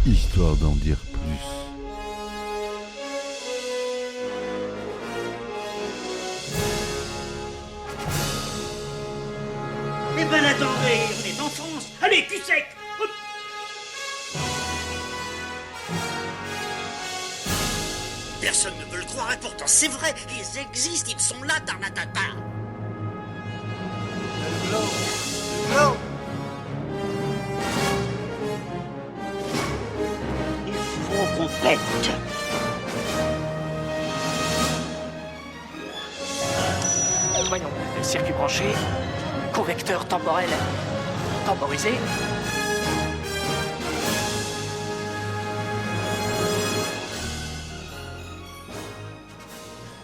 histoire d'en dire plus. Eh ben attendez, on est en France. Allez, cul sec. Hop. Personne ne veut le croire et pourtant c'est vrai, ils existent, ils sont là, Tarnatata. Non. Il faut qu'on pète. Voyons, circuit branché, correcteur temporel temporisé.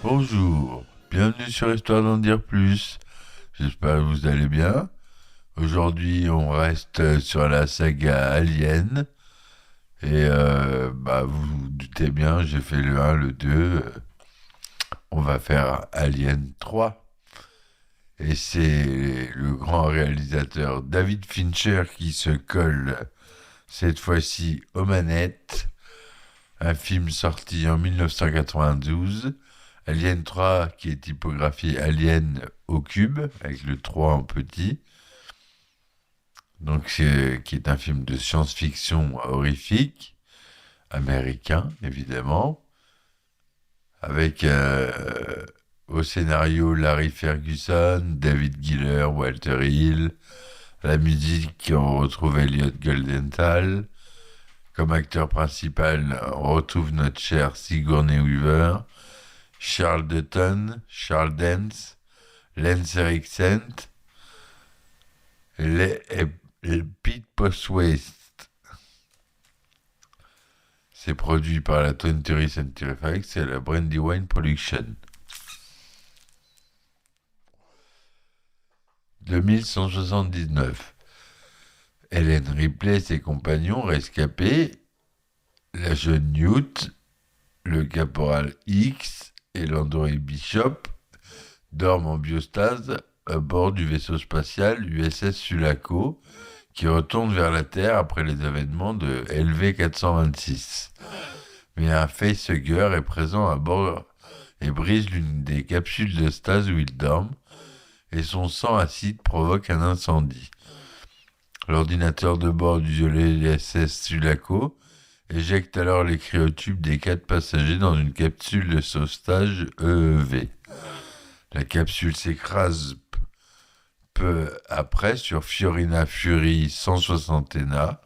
Bonjour, bienvenue sur Histoire d'en dire plus. J'espère que vous allez bien. Aujourd'hui, on reste sur la saga Alien. Et vous vous doutez bien, j'ai fait le 1, le 2. On va faire Alien 3. Et c'est le grand réalisateur David Fincher qui se colle cette fois-ci aux manettes. Un film sorti en 1992. Alien 3 qui est typographié Alien au cube, avec le 3 en petit. Donc qui est un film de science-fiction horrifique, américain évidemment, avec au scénario Larry Ferguson, David Giller, Walter Hill. La musique, on retrouve Elliot Goldenthal. Comme acteur principal, on retrouve notre cher Sigourney Weaver, Charles Dutton, Charles Dance, Lance Henriksen, Pete Postwaite. C'est produit par la 20th Century Fox et la Brandywine Production. 2179. Ellen Ripley et ses compagnons rescapés, la jeune Newt, le caporal X et l'androïde Bishop dorment en biostase à bord du vaisseau spatial USS Sulaco qui retourne vers la Terre après les événements de LV-426. Mais un facehugger est présent à bord et brise l'une des capsules de stase où ils dorment et son sang acide provoque un incendie. L'ordinateur de bord du USS Sulaco éjecte alors les cryotubes des 4 passagers dans une capsule de sauvetage EEV. La capsule s'écrase peu après sur Fiorina Fury 161,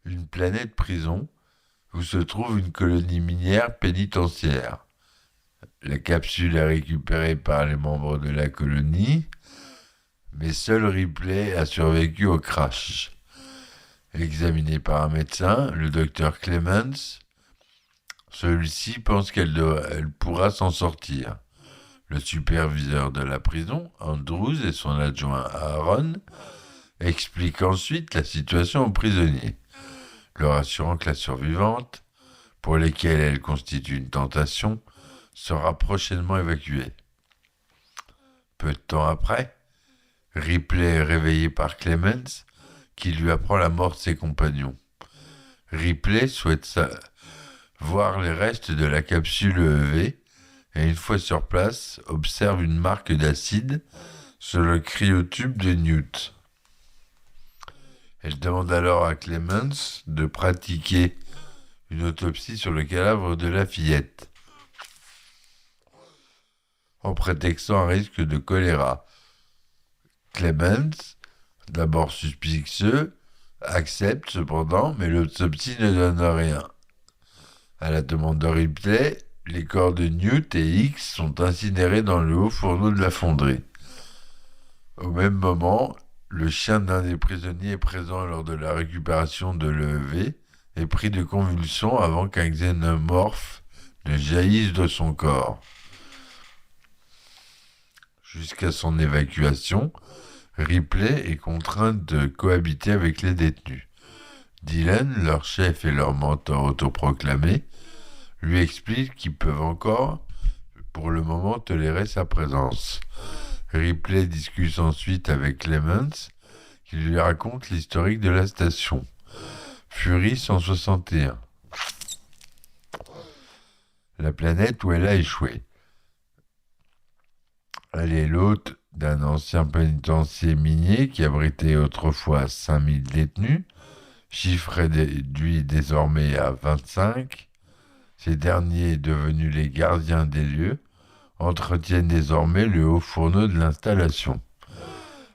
une planète prison où se trouve une colonie minière pénitentiaire. La capsule est récupérée par les membres de la colonie, mais seul Ripley a survécu au crash. Examiné par un médecin, le docteur Clemens, celui-ci pense qu'elle pourra s'en sortir. Le superviseur de la prison, Andrews, et son adjoint Aaron expliquent ensuite la situation aux prisonniers, leur assurant que la survivante, pour lesquelles elle constitue une tentation, sera prochainement évacuée. Peu de temps après, Ripley est réveillé par Clemens, qui lui apprend la mort de ses compagnons. Ripley souhaite voir les restes de la capsule EEV et une fois sur place, observe une marque d'acide sur le cryotube de Newt. Elle demande alors à Clemens de pratiquer une autopsie sur le cadavre de la fillette, en prétextant un risque de choléra. Clemens, d'abord suspicieux, accepte cependant, mais l'autopsie ne donne rien. À la demande de Ripley, les corps de Newt et X sont incinérés dans le haut fourneau de la fonderie. Au même moment, le chien d'un des prisonniers présent lors de la récupération de l'EEV est pris de convulsions avant qu'un xénomorphe ne jaillisse de son corps. Jusqu'à son évacuation, Ripley est contrainte de cohabiter avec les détenus. Dylan, leur chef et leur mentor autoproclamé, lui expliquent qu'ils peuvent encore, pour le moment, tolérer sa présence. Ripley discute ensuite avec Clemens, qui lui raconte l'historique de la station. Fury 161. La planète où elle a échoué. Elle est l'hôte d'un ancien pénitencier minier qui abritait autrefois 5000 détenus, chiffre réduit désormais à 25. Ces derniers, devenus les gardiens des lieux, entretiennent désormais le haut fourneau de l'installation.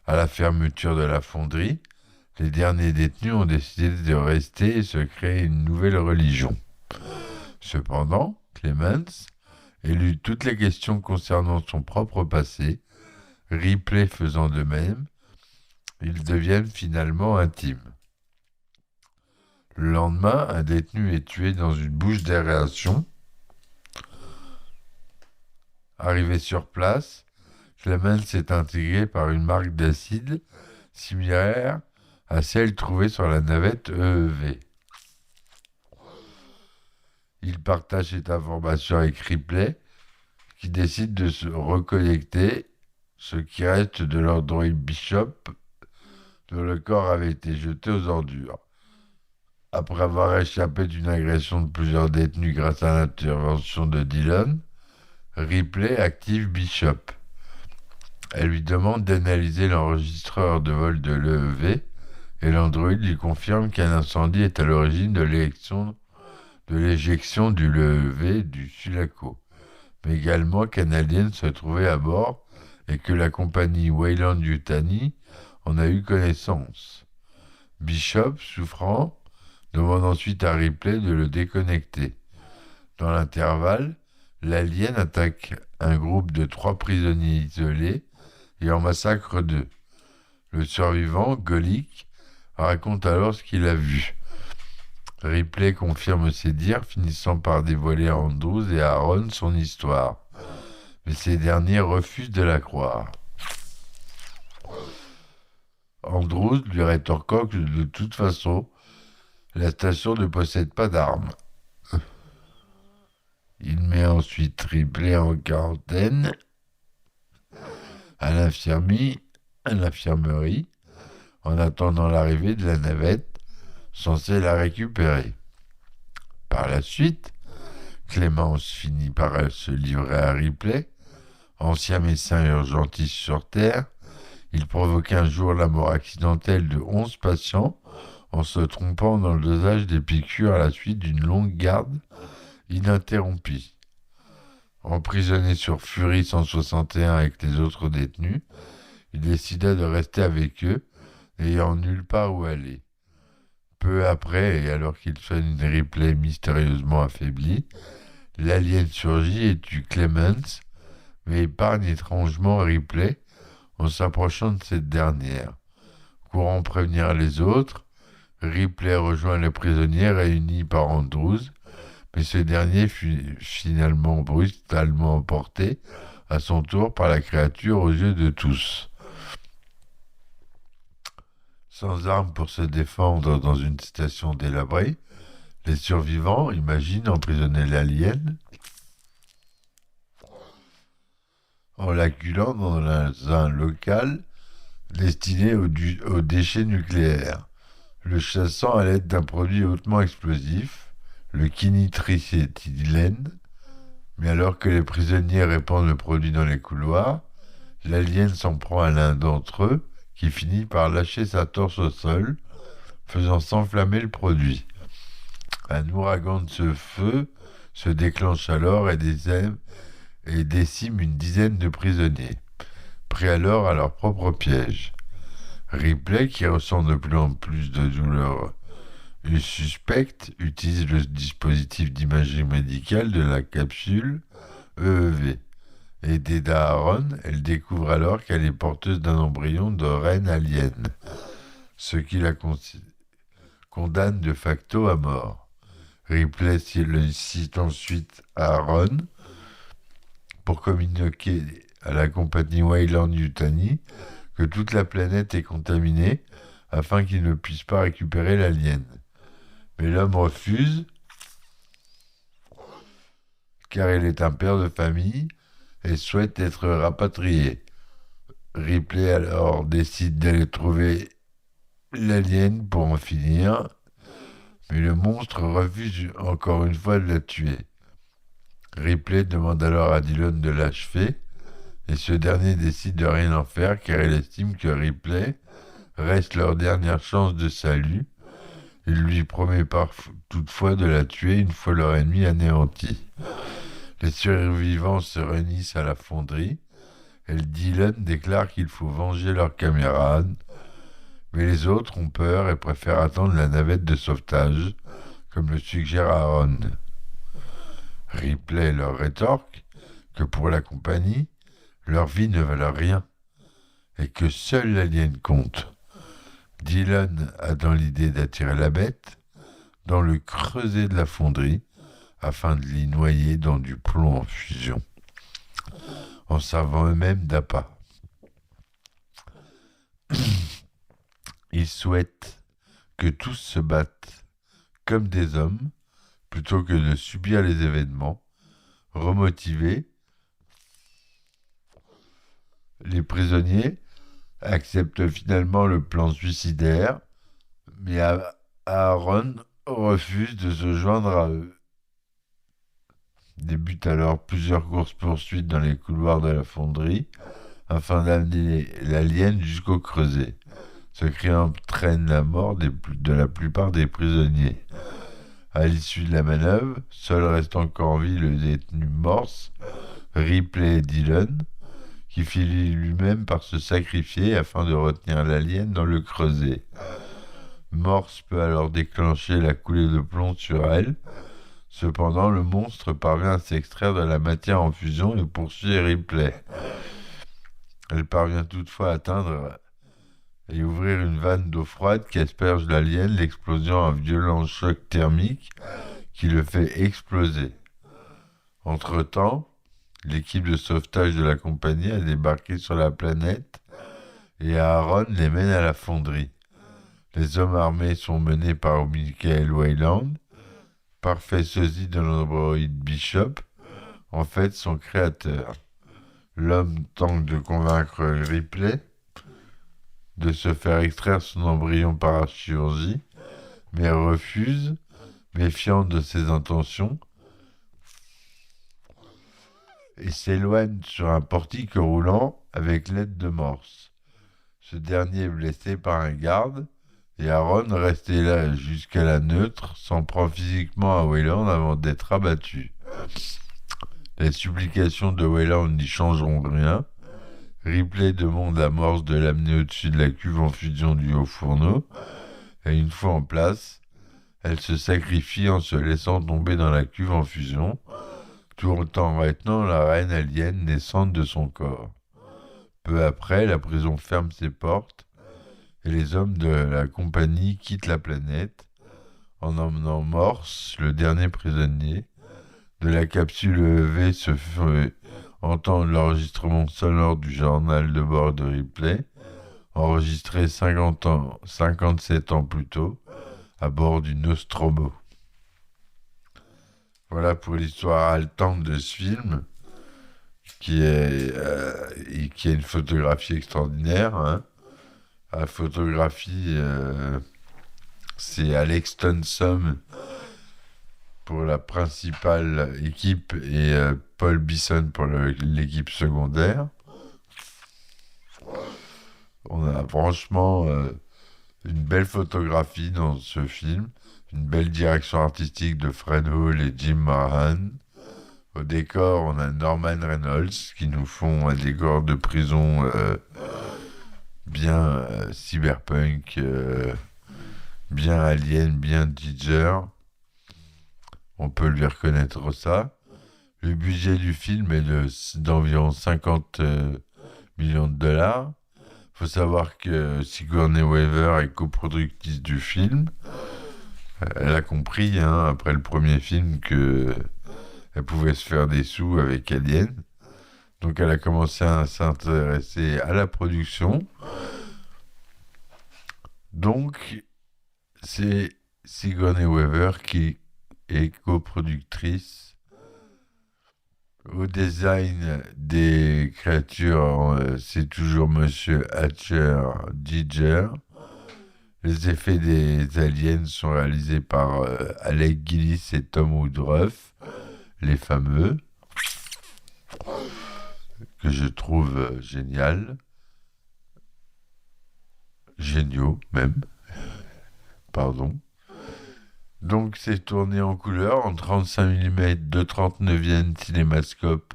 À la fermeture de la fonderie, les derniers détenus ont décidé de rester et se créer une nouvelle religion. Cependant, Clemens élude toutes les questions concernant son propre passé, Ripley faisant de même, ils deviennent finalement intimes. Le lendemain, un détenu est tué dans une bouche d'aération. Arrivé sur place, Clemens est intégré par une marque d'acide similaire à celle trouvée sur la navette EEV. Il partage cette information avec Ripley, qui décide de se reconnecter, ce qui reste de l'androïde Bishop, dont le corps avait été jeté aux ordures. Après avoir échappé d'une agression de plusieurs détenus grâce à l'intervention de Dillon, Ripley active Bishop. Elle lui demande d'analyser l'enregistreur de vol de l'EEV et l'androïde lui confirme qu'un incendie est à l'origine de l'éjection du l'EEV du Sulaco, mais également qu'un alien se trouvait à bord et que la compagnie Weyland-Yutani en a eu connaissance. Bishop, souffrant, demande ensuite à Ripley de le déconnecter. Dans l'intervalle, l'alien attaque un groupe de 3 prisonniers isolés et en massacre 2. Le survivant, Golik, raconte alors ce qu'il a vu. Ripley confirme ses dires, finissant par dévoiler à Andrews et à Aaron son histoire. Mais ces derniers refusent de la croire. Andrews lui rétorquant que de toute façon, la station ne possède pas d'armes. Il met ensuite Ripley en quarantaine à l'infirmerie en attendant l'arrivée de la navette censée la récupérer. Par la suite, Clémence finit par se livrer à Ripley, ancien médecin urgentiste sur Terre. Il provoque un jour la mort accidentelle de 11 patients en se trompant dans le dosage des piqûres à la suite d'une longue garde ininterrompue. Emprisonné sur Fury 161 avec les autres détenus, il décida de rester avec eux, n'ayant nulle part où aller. Peu après, et alors qu'il soigne une Ripley mystérieusement affaiblie, l'alien surgit et tue Clemens, mais épargne étrangement Ripley en s'approchant de cette dernière. Courant prévenir les autres, Ripley rejoint les prisonniers réunis par Andrews, mais ce dernier fut finalement brutalement emporté à son tour par la créature aux yeux de tous. Sans armes pour se défendre dans une station délabrée, les survivants imaginent emprisonner l'alien en l'acculant dans un local destiné aux déchets nucléaires, le chassant à l'aide d'un produit hautement explosif, le quinitricétylène. Mais alors que les prisonniers répandent le produit dans les couloirs, l'alien s'en prend à l'un d'entre eux, qui finit par lâcher sa torche au sol, faisant s'enflammer le produit. Un ouragan de ce feu se déclenche alors et décime une dizaine de prisonniers, pris alors à leur propre piège. Ripley, qui ressent de plus en plus de douleur suspecte, utilise le dispositif d'imagerie médicale de la capsule EEV. Aidée d'Aaron, elle découvre alors qu'elle est porteuse d'un embryon de reine alien, ce qui la condamne de facto à mort. Ripley cite ensuite Aaron pour communiquer à la compagnie Weyland-Yutani que toute la planète est contaminée afin qu'ils ne puissent pas récupérer l'alien. Mais l'homme refuse car il est un père de famille et souhaite être rapatrié. Ripley alors décide d'aller trouver l'alien pour en finir, mais le monstre refuse encore une fois de la tuer. Ripley demande alors à Dillon de l'achever, et ce dernier décide de rien en faire car il estime que Ripley reste leur dernière chance de salut. Il lui promet toutefois de la tuer une fois leur ennemi anéanti. Les survivants se réunissent à la fonderie et Dillon déclare qu'il faut venger leurs camarades, mais les autres ont peur et préfèrent attendre la navette de sauvetage, comme le suggère Aaron. Ripley leur rétorque que pour la compagnie, leur vie ne valent rien et que seul l'alien compte. Dillon a dans l'idée d'attirer la bête dans le creuset de la fonderie afin de l'y noyer dans du plomb en fusion, en servant eux-mêmes d'appât. Ils souhaitent que tous se battent comme des hommes plutôt que de subir les événements. Remotivés, les prisonniers acceptent finalement le plan suicidaire, mais Aaron refuse de se joindre à eux. Débutent alors plusieurs courses-poursuites dans les couloirs de la fonderie afin d'amener l'alien jusqu'au creuset. Ce cri entraîne la mort de la plupart des prisonniers. À l'issue de la manœuvre, seul reste encore en vie le détenu Morse, Ripley et Dillon, qui finit lui-même par se sacrifier afin de retenir l'alien dans le creuset. Morse peut alors déclencher la coulée de plomb sur elle. Cependant, le monstre parvient à s'extraire de la matière en fusion et poursuit Ripley. Elle parvient toutefois à atteindre et ouvrir une vanne d'eau froide qui asperge l'alien, l'explosion un violent choc thermique qui le fait exploser. Entre-temps, l'équipe de sauvetage de la compagnie a débarqué sur la planète et Aaron les mène à la fonderie. Les hommes armés sont menés par Michael Weyland, parfait sosie de l'androïde Bishop, en fait son créateur. L'homme tente de convaincre Ripley de se faire extraire son embryon par chirurgie, mais elle refuse, méfiante de ses intentions, et s'éloigne sur un portique roulant avec l'aide de Morse. Ce dernier est blessé par un garde, et Aaron, resté là jusqu'à la neutre, s'en prend physiquement à Weyland avant d'être abattu. Les supplications de Weyland n'y changeront rien. Ripley demande à Morse de l'amener au-dessus de la cuve en fusion du haut fourneau, et une fois en place, elle se sacrifie en se laissant tomber dans la cuve en fusion, tout en retenant la reine alien naissante de son corps. Peu après, la prison ferme ses portes, et les hommes de la compagnie quittent la planète, en emmenant Morse, le dernier prisonnier. De la capsule EV se fait entendre l'enregistrement sonore du journal de bord de Ripley, enregistré 57 ans plus tôt, à bord du Nostromo. Voilà pour l'histoire haletante de ce film, qui a une photographie extraordinaire. Hein. La photographie, c'est Alex Tunsom pour la principale équipe et Paul Bisson pour l'équipe secondaire. On a franchement une belle photographie dans ce film, une belle direction artistique de Fred Hall et Jim Marhan. Au décor, on a Norman Reynolds qui nous font un décor de prison bien cyberpunk, bien alien, bien Giger. On peut lui reconnaître ça. Le budget du film est d'environ 50 millions de dollars. Il faut savoir que Sigourney Weaver est coproductrice du film. Elle a compris, après le premier film, qu'elle pouvait se faire des sous avec Alien. Donc elle a commencé à s'intéresser à la production. Donc c'est Sigourney Weaver qui est coproductrice. Au design des créatures, c'est toujours Monsieur Hatcher Giger. Les effets des aliens sont réalisés par Alec Gillis et Tom Woodruff, les fameux, que je trouve géniaux même, pardon. Donc c'est tourné en couleur en 35 mm de 39e cinémascope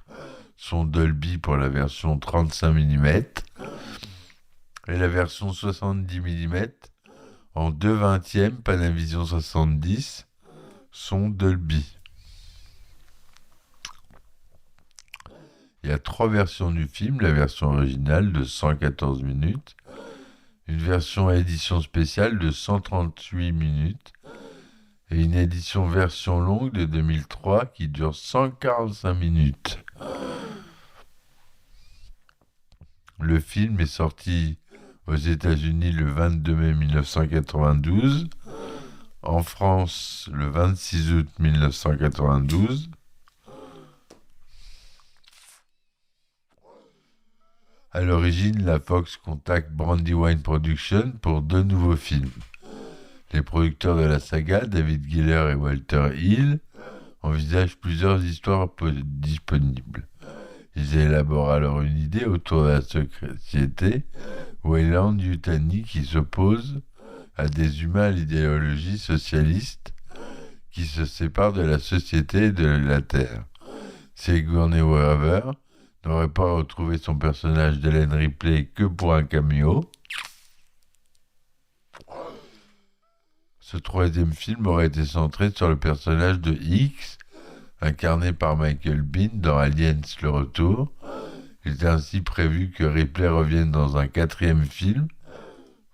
son Dolby pour la version 35 mm et la version 70 mm en 2/20 Panavision 70 son Dolby. Il y a 3 versions du film, la version originale de 114 minutes, une version à édition spéciale de 138 minutes et une édition version longue de 2003 qui dure 145 minutes. Le film est sorti aux États-Unis le 22 mai 1992, en France le 26 août 1992. À l'origine, la Fox contacte Brandywine Productions pour 2 nouveaux films. Les producteurs de la saga, David Giller et Walter Hill, envisagent plusieurs histoires disponibles. Ils élaborent alors une idée autour de la société Weyland-Yutani qui s'oppose à des humains à l'idéologie socialiste qui se séparent de la société et de la Terre. Sigourney Weaver n'aurait pas retrouvé son personnage d'Ellen Ripley que pour un cameo. Ce 3e film aurait été centré sur le personnage de X, incarné par Michael Biehn dans Aliens le Retour. Il était ainsi prévu que Ripley revienne dans un 4e film,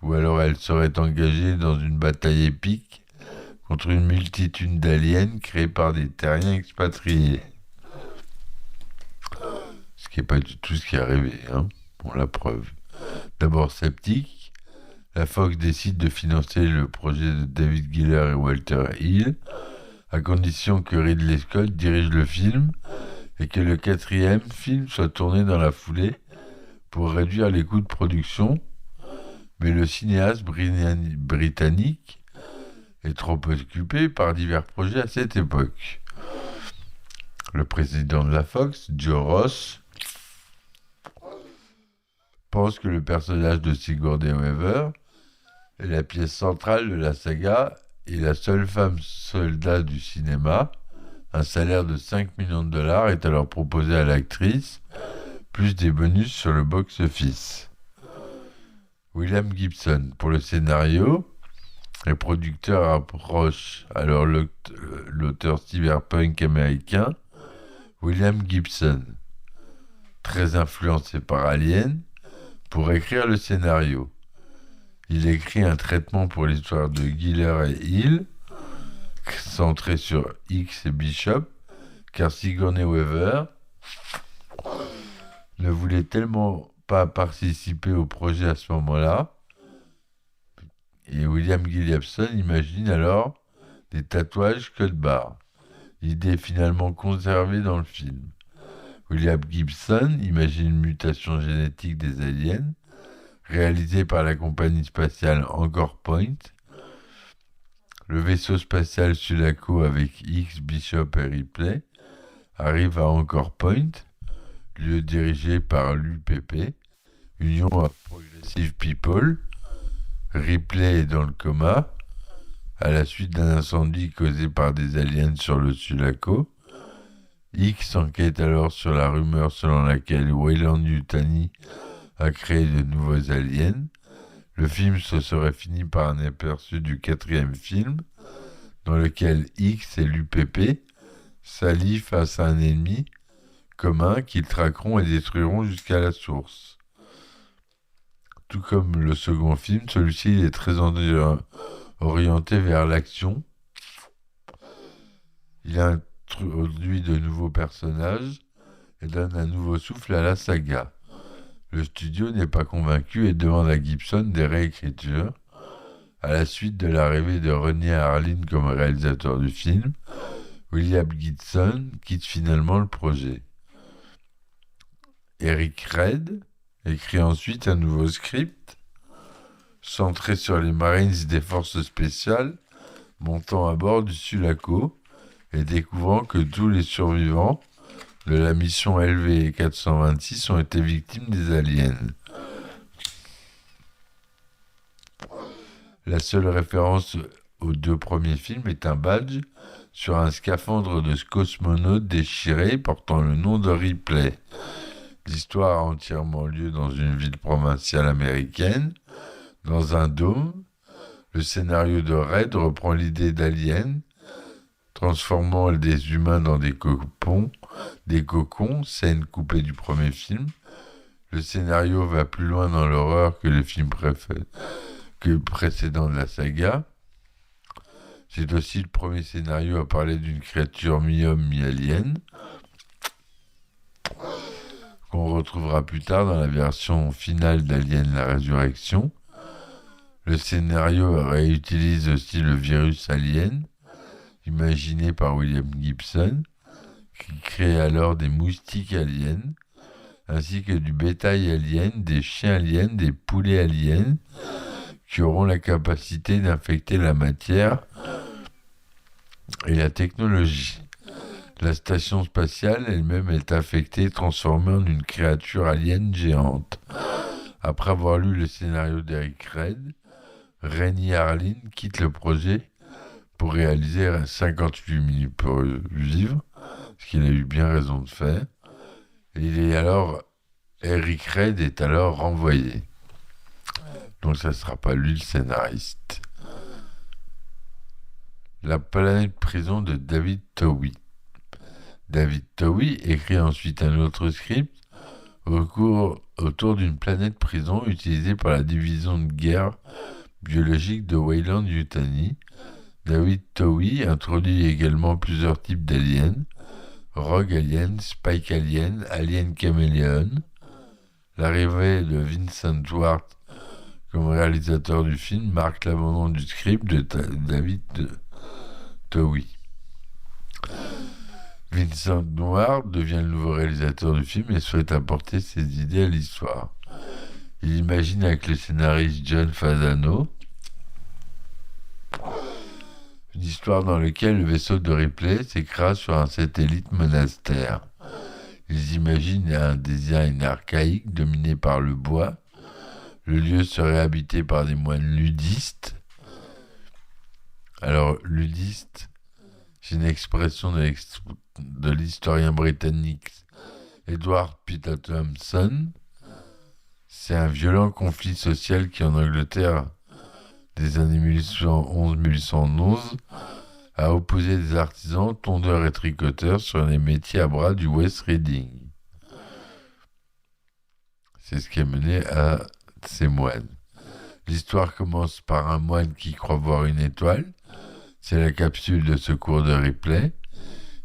ou alors elle serait engagée dans une bataille épique contre une multitude d'aliens créés par des terriens expatriés. Ce qui n'est pas du tout ce qui est arrivé, hein, pour la preuve. D'abord sceptique, la Fox décide de financer le projet de David Giller et Walter Hill, à condition que Ridley Scott dirige le film et que le 4e film soit tourné dans la foulée pour réduire les coûts de production, mais le cinéaste britannique est trop occupé par divers projets à cette époque. Le président de la Fox, Joe Ross, pense que le personnage de Sigourney Weaver est la pièce centrale de la saga et la seule femme soldat du cinéma. Un salaire de 5 millions de dollars est alors proposé à l'actrice, plus des bonus sur le box-office. William Gibson, pour le scénario, les producteurs approchent alors l'auteur cyberpunk américain William Gibson, très influencé par Alien, pour écrire le scénario. Il écrit un traitement pour l'histoire de Giller et Hill, centré sur X et Bishop, car Sigourney Weaver ne voulait tellement pas participer au projet à ce moment-là, et William Gibson imagine alors des tatouages code barre. L'idée est finalement conservée dans le film. William Gibson imagine une mutation génétique des aliens, réalisée par la compagnie spatiale Anchor Point. Le vaisseau spatial Sulaco avec X, Bishop et Ripley arrive à Anchor Point, lieu dirigé par l'UPP, Union of Progressive People. Ripley est dans le coma, à la suite d'un incendie causé par des aliens sur le Sulaco. X enquête alors sur la rumeur selon laquelle Weyland-Yutani a créé de nouveaux aliens. Le film se serait fini par un aperçu du 4e film, dans lequel X et l'UPP s'allient face à un ennemi commun qu'ils traqueront et détruiront jusqu'à la source. Tout comme le second film, celui-ci est très orienté vers l'action. Il introduit de nouveaux personnages et donne un nouveau souffle à la saga. Le studio n'est pas convaincu et demande à Gibson des réécritures. À la suite de l'arrivée de Renny Harlin comme réalisateur du film, William Gibson quitte finalement le projet. Eric Red écrit ensuite un nouveau script centré sur les Marines des forces spéciales, montant à bord du Sulaco et découvrant que tous les survivants de la mission LV-426 ont été victimes des aliens. La seule référence aux 2 premiers films est un badge sur un scaphandre de cosmonaute déchiré portant le nom de Ripley. L'histoire a entièrement lieu dans une ville provinciale américaine, dans un dôme. Le scénario de Red reprend l'idée d'Alien, transformant des humains dans des cocons, scène coupée du premier film. Le scénario va plus loin dans l'horreur que les films précédents de la saga. C'est aussi le premier scénario à parler d'une créature mi-homme, mi-alien, qu'on retrouvera plus tard dans la version finale d'Alien la Résurrection. Le scénario réutilise aussi le virus alien, imaginé par William Gibson, qui crée alors des moustiques aliens, ainsi que du bétail alien, des chiens aliens, des poulets aliens, qui auront la capacité d'infecter la matière et la technologie. La station spatiale elle-même est infectée, transformée en une créature alien géante. Après avoir lu le scénario d'Eric Red, Renny Harlin quitte le projet pour réaliser 58 minutes pour vivre, ce qu'il a eu bien raison de faire. Eric Red est alors renvoyé. Donc ça ne sera pas lui le scénariste. La planète prison de David Towie. David Towie écrit ensuite un autre script autour d'une planète prison utilisée par la division de guerre biologique de Weyland-Yutani. David Towie introduit également plusieurs types d'aliens: Rogue Alien, Spike Alien, Alien Caméléon. L'arrivée de Vincent Ward comme réalisateur du film marque l'abandon du script de David Towie. Vincent Ward devient le nouveau réalisateur du film et souhaite apporter ses idées à l'histoire. Il imagine avec le scénariste John Fasano une histoire dans laquelle le vaisseau de Ripley s'écrase sur un satellite monastère. Ils imaginent un design archaïque dominé par le bois. Le lieu serait habité par des moines ludistes. Alors, ludiste, c'est une expression de l'historien britannique Edward Peter Thompson. C'est un violent conflit social qui, en Angleterre, des années 1811-1811, a opposé des artisans, tondeurs et tricoteurs sur les métiers à bras du West Riding. C'est ce qui a mené à ces moines. L'histoire commence par un moine qui croit voir une étoile. C'est la capsule de secours de Ripley.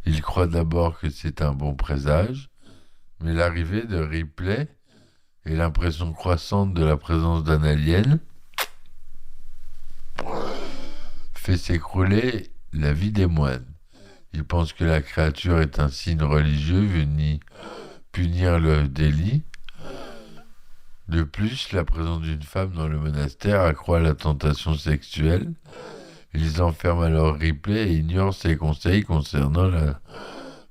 Il croit d'abord que c'est un bon présage, mais l'arrivée de Ripley et l'impression croissante de la présence d'un alien fait s'écrouler la vie des moines. Ils pensent que la créature est un signe religieux venu punir le délit. De plus, la présence d'une femme dans le monastère accroît la tentation sexuelle. Ils enferment alors Ripley et ignorent ses conseils concernant la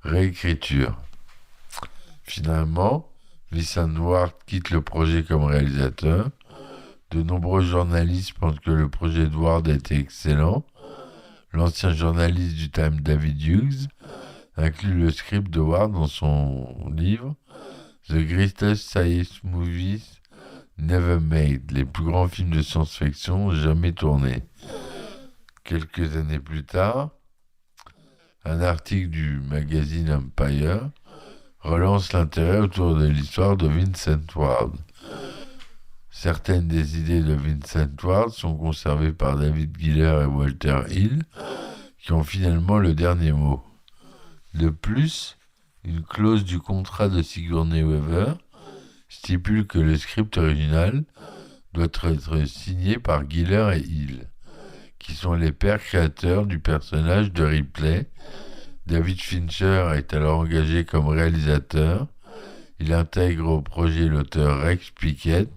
réécriture. Finalement, Vincent Ward quitte le projet comme réalisateur. De nombreux journalistes pensent que le projet de Ward était excellent. L'ancien journaliste du Time, David Hughes, inclut le script de Ward dans son livre The Greatest Science Movies Never Made, les plus grands films de science-fiction jamais tournés. Quelques années plus tard, un article du magazine Empire relance l'intérêt autour de l'histoire de Vincent Ward. Certaines des idées de Vincent Ward sont conservées par David Giler et Walter Hill, qui ont finalement le dernier mot. De plus, une clause du contrat de Sigourney Weaver stipule que le script original doit être signé par Giler et Hill, qui sont les pères créateurs du personnage de Ripley. David Fincher est alors engagé comme réalisateur. Il intègre au projet l'auteur Rex Pickett,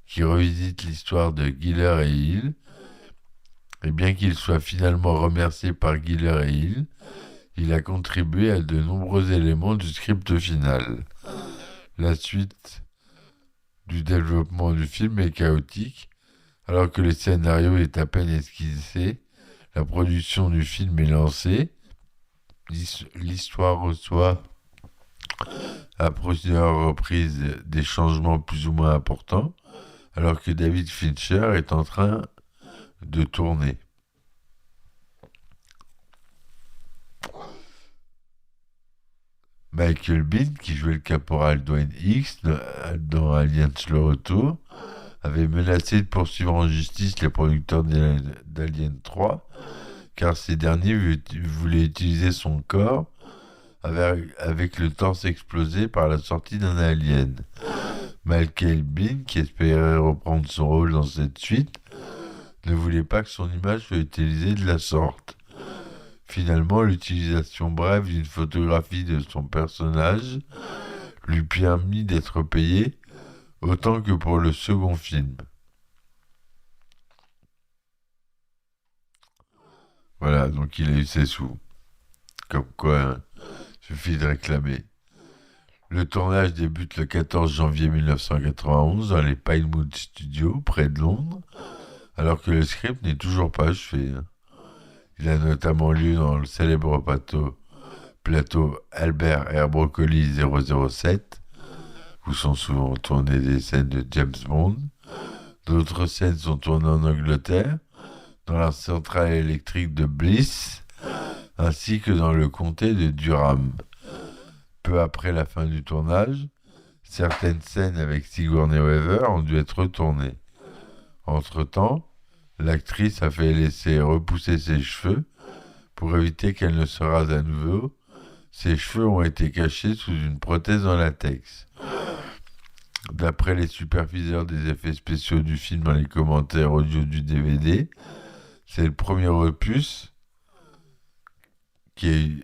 qui revisite l'histoire de Giller et Hill. Et bien qu'il soit finalement remercié par Giller et Hill, il a contribué à de nombreux éléments du script final. La suite du développement du film est chaotique, alors que le scénario est à peine esquissé. La production du film est lancée. L'histoire reçoit à plusieurs reprises des changements plus ou moins importants, alors que David Fincher est en train de tourner. Michael Biehn, qui jouait le caporal Dwayne Hicks dans Aliens le Retour, avait menacé de poursuivre en justice les producteurs d'Alien 3, car ces derniers voulaient utiliser son corps avec le torse explosé par la sortie d'un alien. Michael Biehn, qui espérait reprendre son rôle dans cette suite, ne voulait pas que son image soit utilisée de la sorte. Finalement, l'utilisation brève d'une photographie de son personnage lui permit d'être payé autant que pour le second film. Voilà, donc il a eu ses sous. Comme quoi, suffit de réclamer. Le tournage débute le 14 janvier 1991 dans les Pinewood Studios, près de Londres, alors que le script n'est toujours pas achevé. Il a notamment lieu dans le célèbre plateau Albert Air Broccoli 007, où sont souvent tournées des scènes de James Bond. D'autres scènes sont tournées en Angleterre, dans la centrale électrique de Bliss, ainsi que dans le comté de Durham. Peu après la fin du tournage, certaines scènes avec Sigourney Weaver ont dû être retournées. Entre-temps, l'actrice a fait laisser repousser ses cheveux pour éviter qu'elle ne se rase à nouveau. Ses cheveux ont été cachés sous une prothèse en latex. D'après les superviseurs des effets spéciaux du film dans les commentaires audio du DVD, c'est le premier opus qui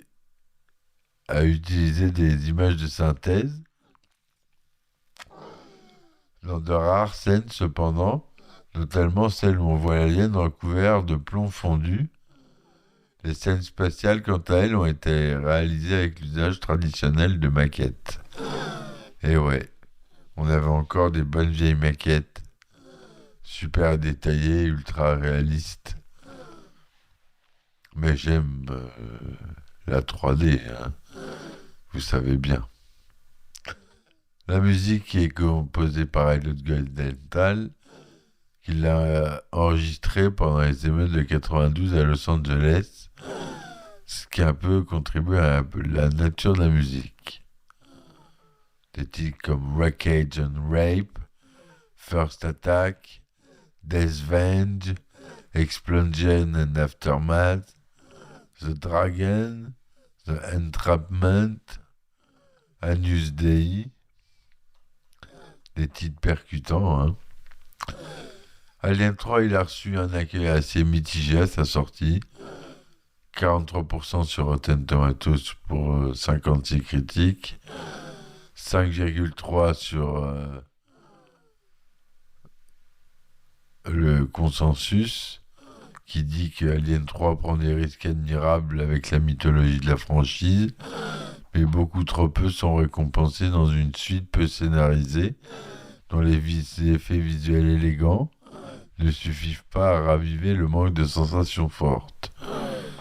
a utilisé des images de synthèse. Dans de rares scènes, cependant, notamment celles où on voit l'alien recouvert de plomb fondu. Les scènes spatiales, quant à elles, ont été réalisées avec l'usage traditionnel de maquettes. Et ouais, on avait encore des bonnes vieilles maquettes, super détaillées, ultra réalistes. Mais j'aime la 3D, hein. Vous savez bien. La musique est composée par Elliot Goldenthal, qui l'a enregistrée pendant les émeutes de 92 à Los Angeles, ce qui a un peu contribué à la nature de la musique. Des titres comme Wreckage and Rape, First Attack, Death Venge, Explosion and Aftermath, The Dragon, The Entrapment, Agnus Dei, des titres percutants, hein. Alien 3, il a reçu un accueil assez mitigé à sa sortie. 43% sur Rotten Tomatoes pour 56 critiques. 5,3 sur le consensus, qui dit que Alien 3 prend des risques admirables avec la mythologie de la franchise, mais beaucoup trop peu sont récompensés dans une suite peu scénarisée, dont les effets visuels élégants ne suffisent pas à raviver le manque de sensations fortes.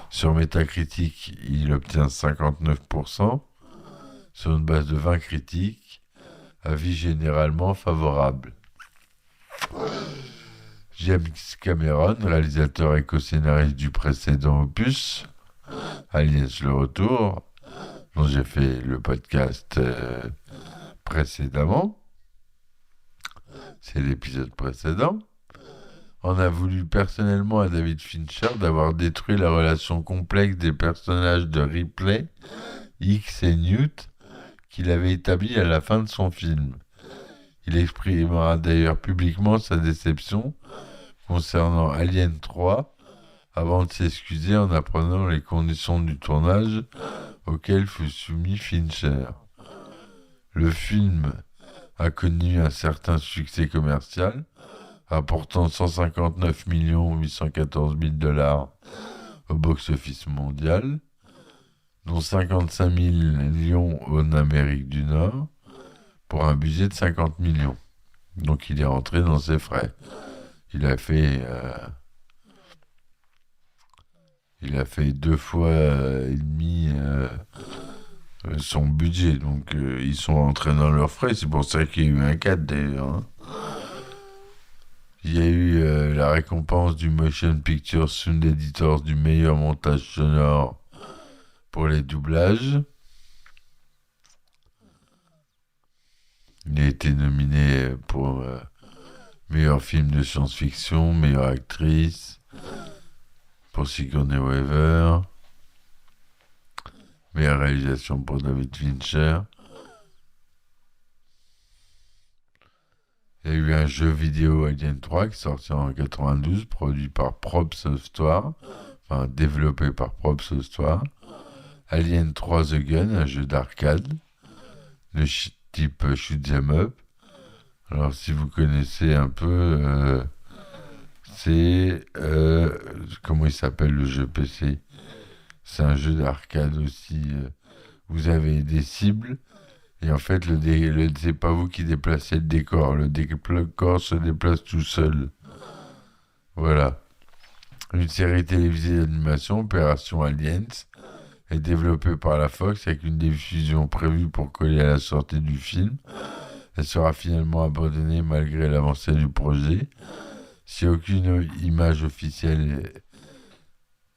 Sur Metacritic, il obtient 59%, sur une base de 20 critiques, avis généralement favorable. James Cameron, réalisateur et co-scénariste du précédent opus, Aliens le Retour, dont j'ai fait le podcast précédemment, c'est l'épisode précédent, en a voulu personnellement à David Fincher d'avoir détruit la relation complexe des personnages de Ripley, Hicks et Newt qu'il avait établie à la fin de son film. Il exprimera d'ailleurs publiquement sa déception concernant Alien 3 avant de s'excuser en apprenant les conditions du tournage auxquelles fut soumis Fincher. Le film a connu un certain succès commercial, rapportant 159 814 000 $ au box-office mondial, dont 55 millions en Amérique du Nord, pour un budget de 50 millions. Donc il est rentré dans ses frais. Il a fait 2 fois et demi son budget. Donc ils sont rentrés dans leurs frais. C'est pour ça qu'il y a eu un 4 d'ailleurs. Hein. Il y a eu la récompense du Motion Picture Sound Editors du meilleur montage sonore pour les doublages. Il a été nominé pour meilleur film de science-fiction, meilleure actrice pour Sigourney Weaver, meilleure réalisation pour David Fincher. Il y a eu un jeu vidéo Alien 3 qui est sorti en 92, produit par Probe Software, enfin développé par Probe Software. Alien 3 The Gun, un jeu d'arcade de type shoot 'em up. Alors si vous connaissez un peu, c'est comment il s'appelle le jeu PC? C'est un jeu d'arcade aussi. Vous avez des cibles et en fait c'est pas vous qui déplacez le décor. Le décor se déplace tout seul. Voilà. Une série télévisée d'animation, Opération Aliens, est développée par la Fox avec une diffusion prévue pour coller à la sortie du film. Elle sera finalement abandonnée malgré l'avancée du projet. Si aucune image officielle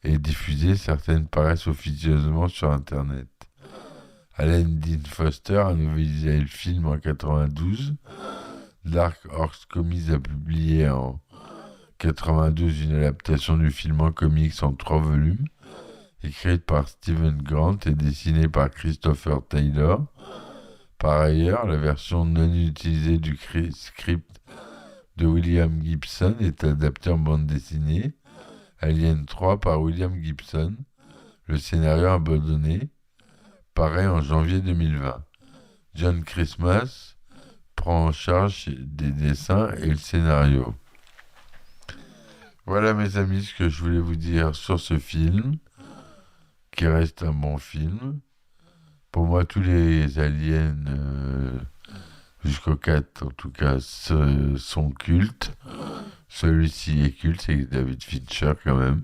est diffusée, certaines paraissent officieusement sur Internet. Alan Dean Foster a novélisé le film en 92. Dark Horse Comics a publié en 92 une adaptation du film en comics en 3 volumes, écrite par Stephen Grant et dessinée par Christopher Taylor. Par ailleurs, la version non utilisée du script de William Gibson est adaptée en bande dessinée, Alien 3 par William Gibson. Le scénario abandonné paraît en janvier 2020. John Christmas prend en charge des dessins et le scénario. Voilà mes amis ce que je voulais vous dire sur ce film, qui reste un bon film. Pour moi, tous les aliens, jusqu'au 4 en tout cas, sont cultes. Celui-ci est culte, c'est David Fincher quand même.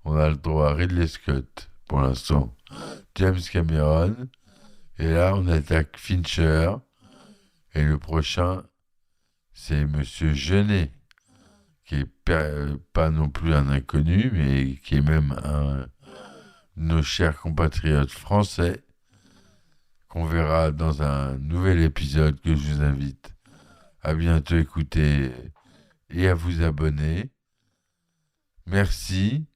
On a le droit à Ridley Scott pour l'instant, James Cameron, et là on attaque Fincher, et le prochain c'est Monsieur Jeunet, qui est pas non plus un inconnu, mais qui est même un de nos chers compatriotes français, qu'on verra dans un nouvel épisode que je vous invite à bientôt écouter et à vous abonner. Merci.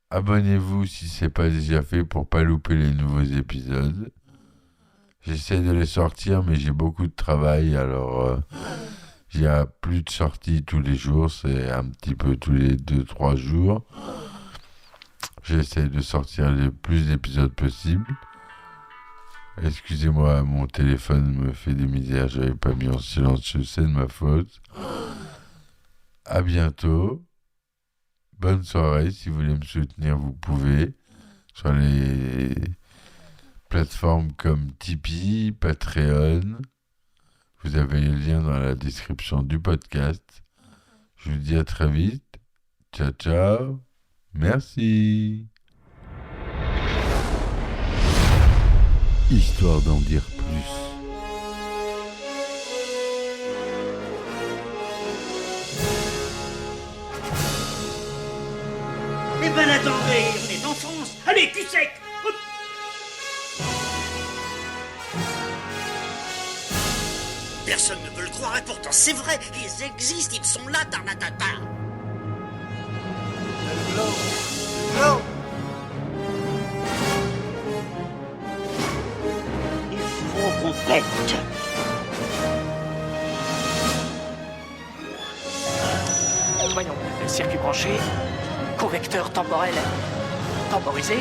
Abonnez-vous si ce n'est pas déjà fait pour ne pas louper les nouveaux épisodes. J'essaie de les sortir, mais j'ai beaucoup de travail, alors il n'y a plus de sorties tous les jours, c'est un petit peu tous les 2-3 jours. J'essaie de sortir le plus d'épisodes possible. Excusez-moi, mon téléphone me fait des misères, j'avais pas mis en silencieux, c'est de ma faute. À bientôt. Bonne soirée, si vous voulez me soutenir, vous pouvez. Sur les plateformes comme Tipeee, Patreon. Vous avez les liens dans la description du podcast. Je vous dis à très vite. Ciao, ciao. Merci. Histoire d'en dire plus. Eh ben attendez, on est en France. Allez, cul sec. Hop. Personne ne peut le croire et pourtant c'est vrai, ils existent, ils sont là, Tarnatata. Non. Il faut qu'on pète. Voyons, circuit branché, correcteur temporel temporisé.